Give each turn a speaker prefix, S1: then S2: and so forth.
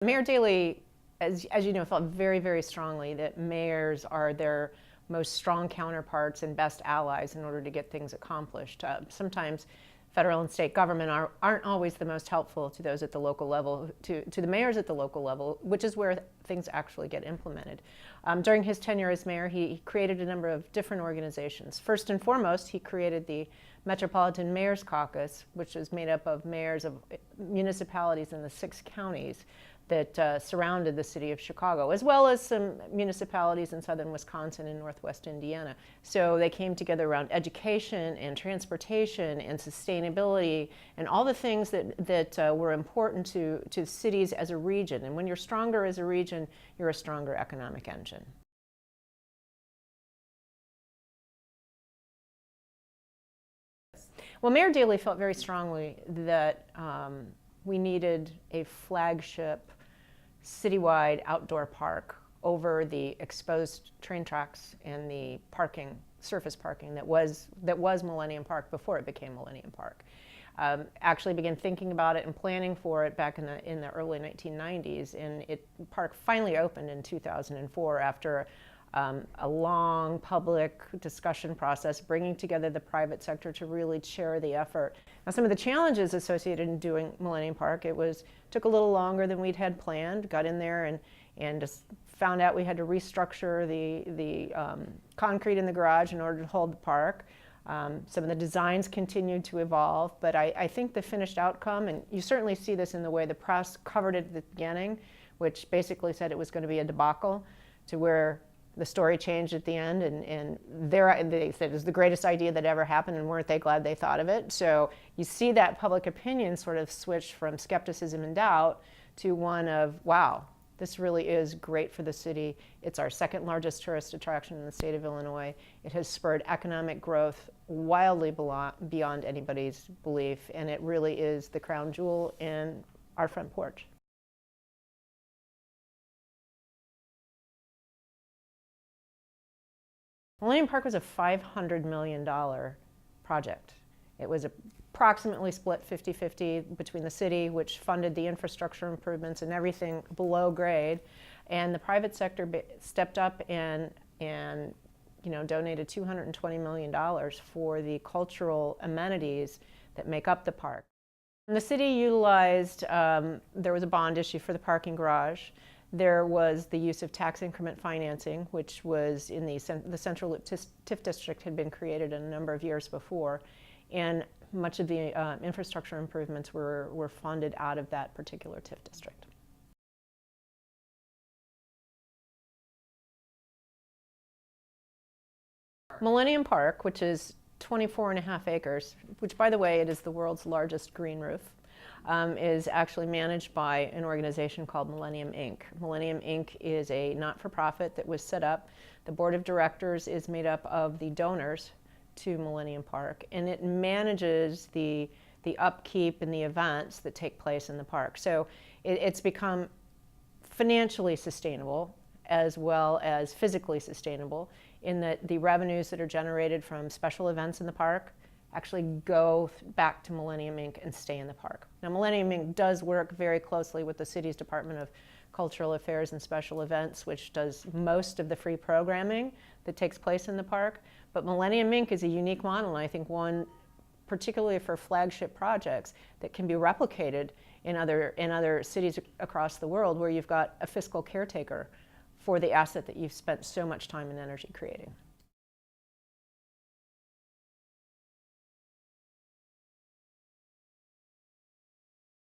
S1: Mayor Daley, as you know, felt very, very strongly that mayors are their most strong counterparts and best allies in order to get things accomplished. Sometimes federal and state government aren't always the most helpful to those at the local level, to the mayors at the local level, which is where things actually get implemented. During his tenure as mayor, he created a number of different organizations. First and foremost, he created the Metropolitan Mayor's Caucus, which is made up of mayors of municipalities in the 6 counties that surrounded the city of Chicago, as well as some municipalities in southern Wisconsin and northwest Indiana. So they came together around education and transportation and sustainability and all the things that were important to cities as a region. And when you're stronger as a region, you're a stronger economic engine. Well, Mayor Daley felt very strongly that we needed a flagship citywide outdoor park over the exposed train tracks and the parking, surface parking that was Millennium Park before it became Millennium Park. Actually began thinking about it and planning for it back in the early 1990s, and park finally opened in 2004 after a long public discussion process, bringing together the private sector to really share the effort. Now, some of the challenges associated in doing Millennium Park, took a little longer than we'd had planned. Got in there and just found out we had to restructure the concrete in the garage in order to hold the park. Some of the designs continued to evolve, but I think the finished outcome, and you certainly see this in the way the press covered it at the beginning, which basically said it was going to be a debacle, to where the story changed at the end, and they said it was the greatest idea that ever happened, and weren't they glad they thought of it? So you see that public opinion sort of switch from skepticism and doubt to one of, wow, this really is great for the city. It's our second largest tourist attraction in the state of Illinois. It has spurred economic growth wildly beyond anybody's belief, and it really is the crown jewel in our front porch. Millennium Park was a $500 million project. It was approximately split 50-50 between the city, which funded the infrastructure improvements and everything below grade, and the private sector stepped up and donated $220 million for the cultural amenities that make up the park. And the city utilized, there was a bond issue for the parking garage. There was the use of tax increment financing, which was in the Central Loop TIF district had been created a number of years before, and much of the infrastructure improvements were funded out of that particular TIF district. Millennium Park, which is 24.5 acres, which by the way, it is the world's largest green roof, is actually managed by an organization called Millennium Inc. Millennium Inc. is a not-for-profit that was set up. The board of directors is made up of the donors to Millennium Park, and it manages the upkeep and the events that take place in the park. So it's become financially sustainable as well as physically sustainable, in that the revenues that are generated from special events in the park actually go back to Millennium Inc. and stay in the park. Now, Millennium Inc. does work very closely with the city's Department of Cultural Affairs and Special Events, which does most of the free programming that takes place in the park. But Millennium Inc. is a unique model, and I think one particularly for flagship projects that can be replicated in other cities across the world, where you've got a fiscal caretaker for the asset that you've spent so much time and energy creating.